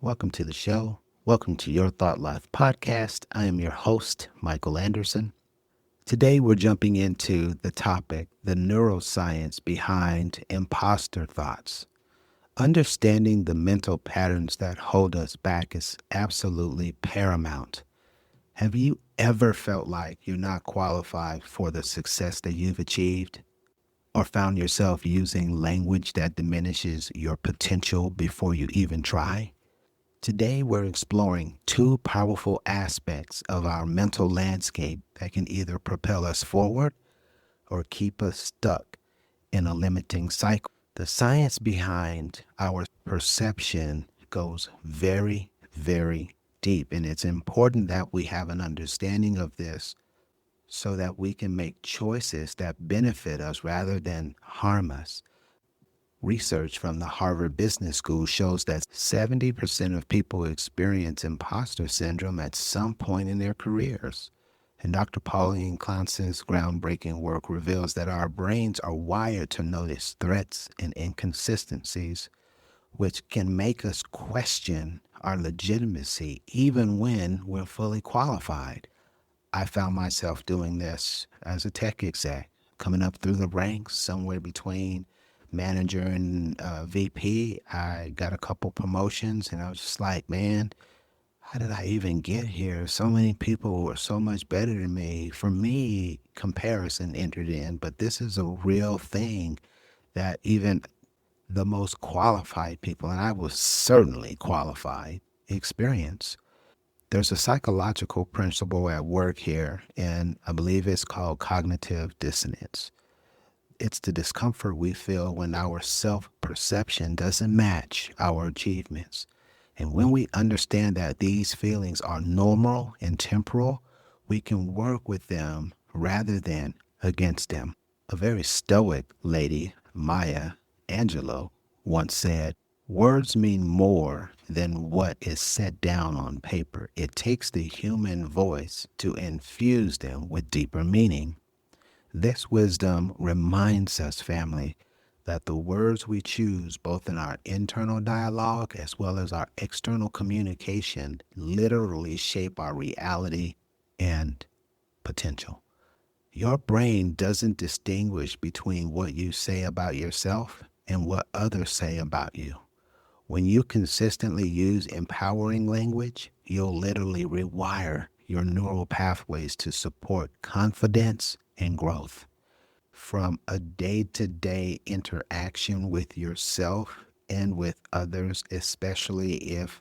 Welcome to the show. Welcome to Your Thought Life podcast. I am your host, Michael Anderson. Today we're jumping into the topic, the neuroscience behind imposter thoughts. Understanding the mental patterns that hold us back is absolutely paramount. Have you ever felt like you're not qualified for the success that you've achieved? Or found yourself using language that diminishes your potential before you even try? Today, we're exploring two powerful aspects of our mental landscape that can either propel us forward or keep us stuck in a limiting cycle. The science behind our perception goes very, very deep, and it's important that we have an understanding of this so that we can make choices that benefit us rather than harm us. Research from the Harvard Business School shows that 70% of people experience imposter syndrome at some point in their careers. And Dr. Pauline Clance's groundbreaking work reveals that our brains are wired to notice threats and inconsistencies, which can make us question our legitimacy even when we're fully qualified. I found myself doing this as a tech exec, coming up through the ranks somewhere between manager and VP. I got a couple promotions and I was just like, man, how did I even get here? So many people were so much better than me. For me, comparison entered in, but this is a real thing that even the most qualified people, and I was certainly qualified, experience. There's a psychological principle at work here, and I believe it's called cognitive dissonance. It's the discomfort we feel when our self-perception doesn't match our achievements. And when we understand that these feelings are normal and temporal, we can work with them rather than against them. A very stoic lady, Maya Angelou, once said, "Words mean more than what is set down on paper. It takes the human voice to infuse them with deeper meaning." This wisdom reminds us, family, that the words we choose, both in our internal dialogue as well as our external communication, literally shape our reality and potential. Your brain doesn't distinguish between what you say about yourself and what others say about you. When you consistently use empowering language, you'll literally rewire your neural pathways to support confidence and growth. From a day-to-day interaction with yourself and with others, especially if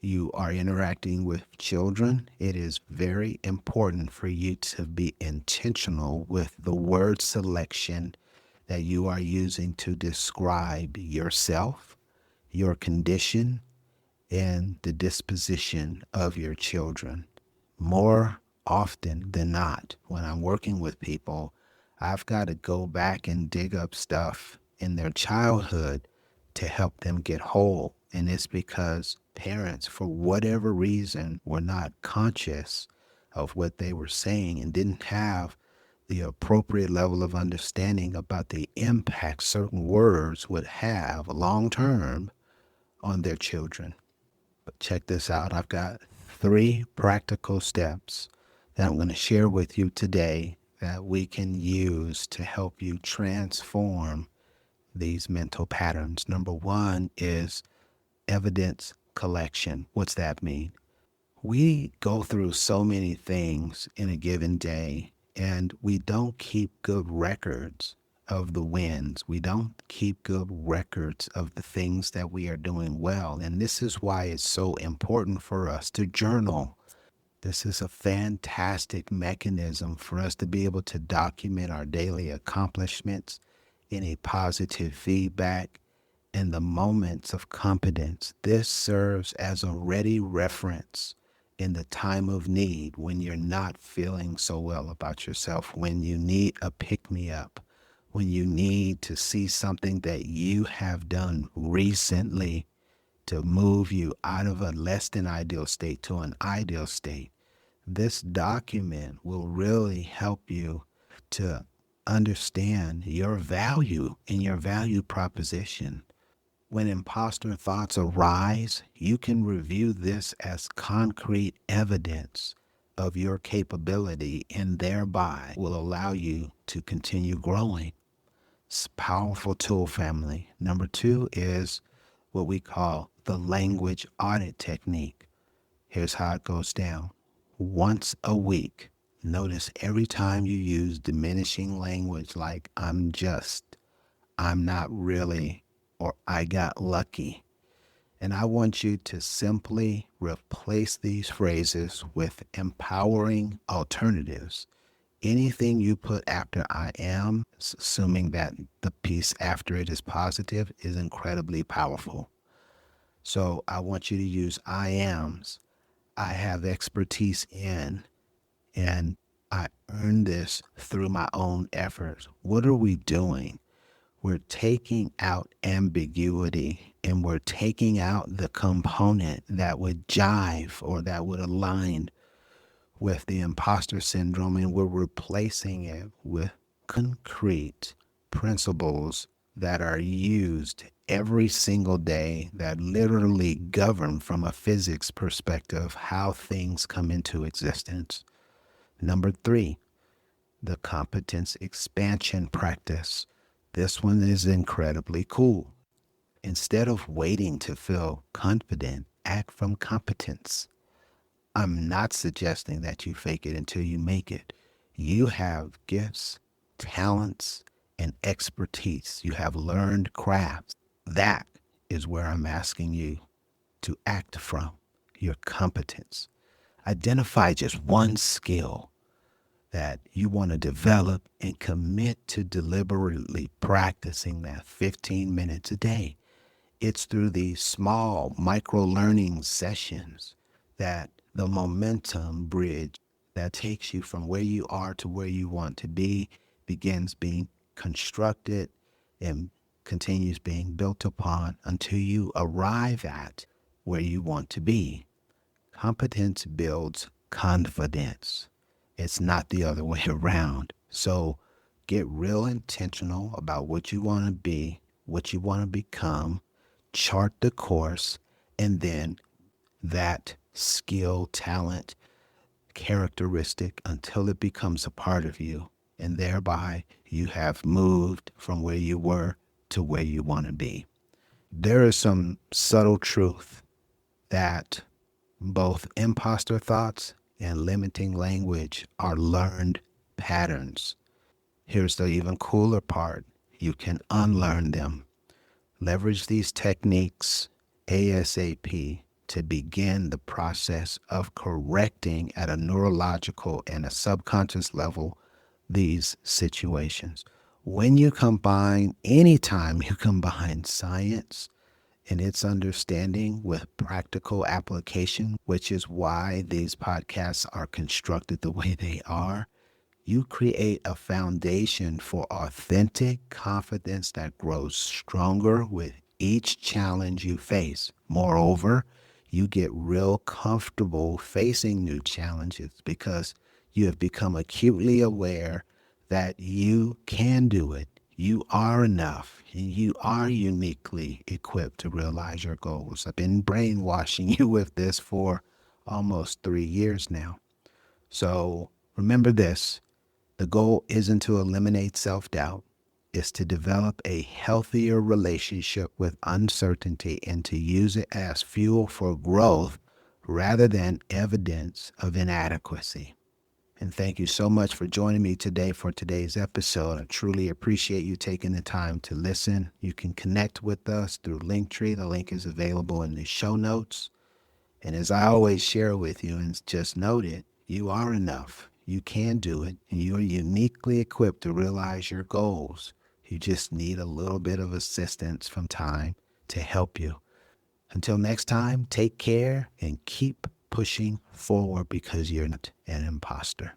you are interacting with children, it is very important for you to be intentional with the word selection that you are using to describe yourself, your condition, and the disposition of your children. More often than not, when I'm working with people, I've got to go back and dig up stuff in their childhood to help them get whole. And it's because parents, for whatever reason, were not conscious of what they were saying and didn't have the appropriate level of understanding about the impact certain words would have long term on their children. But check this out. I've got 3 practical steps that I'm going to share with you today that we can use to help you transform these mental patterns. Number 1 is evidence collection. What's that mean? We go through so many things in a given day, and we don't keep good records of the wins. We don't keep good records of the things that we are doing well. And this is why it's so important for us to journal. This is a fantastic mechanism for us to be able to document our daily accomplishments, any positive feedback, and the moments of competence. This serves as a ready reference in the time of need when you're not feeling so well about yourself, when you need a pick-me-up, when you need to see something that you have done recently to move you out of a less than ideal state to an ideal state. This document will really help you to understand your value and your value proposition. When imposter thoughts arise, you can review this as concrete evidence of your capability and thereby will allow you to continue growing. It's a powerful tool, family. Number two is what we call the language audit technique. Here's how it goes down. Once a week, notice every time you use diminishing language like I'm just, I'm not really, or I got lucky. And I want you to simply replace these phrases with empowering alternatives. Anything you put after I am, assuming that the piece after it is positive, is incredibly powerful. So I want you to use I ams. I have expertise in, and I earned this through my own efforts. What are we doing? We're taking out ambiguity and we're taking out the component that would jive or that would align with the imposter syndrome, and we're replacing it with concrete principles that are used every single day that literally govern from a physics perspective how things come into existence. Number three, the competence expansion practice. This one is incredibly cool. Instead of waiting to feel confident, act from competence. I'm not suggesting that you fake it until you make it. You have gifts, talents, and expertise. You have learned crafts. That is where I'm asking you to act from your competence. Identify just one skill that you want to develop and commit to deliberately practicing that 15 minutes a day. It's through these small micro learning sessions that the momentum bridge that takes you from where you are to where you want to be begins being constructed and continues being built upon until you arrive at where you want to be. Competence builds confidence. It's not the other way around. So get real intentional about what you want to be, what you want to become, chart the course, and then that skill, talent, characteristic until it becomes a part of you. And thereby you have moved from where you were to where you want to be. There is some subtle truth that both imposter thoughts and limiting language are learned patterns. Here's the even cooler part. You can unlearn them. Leverage these techniques ASAP to begin the process of correcting at a neurological and a subconscious level these situations. When you combine, anytime you combine science and its understanding with practical application, which is why these podcasts are constructed the way they are, you create a foundation for authentic confidence that grows stronger with each challenge you face. Moreover, you get real comfortable facing new challenges because you have become acutely aware that you can do it. You are enough. And you are uniquely equipped to realize your goals. I've been brainwashing you with this for almost 3 years now. So remember this. The goal isn't to eliminate self-doubt. It's to develop a healthier relationship with uncertainty and to use it as fuel for growth rather than evidence of inadequacy. And thank you so much for joining me today for today's episode. I truly appreciate you taking the time to listen. You can connect with us through Linktree. The link is available in the show notes. And as I always share with you, and just note it, you are enough. You can do it, and you are uniquely equipped to realize your goals. You just need a little bit of assistance from time to help you. Until next time, take care and keep pushing forward because you're not an imposter.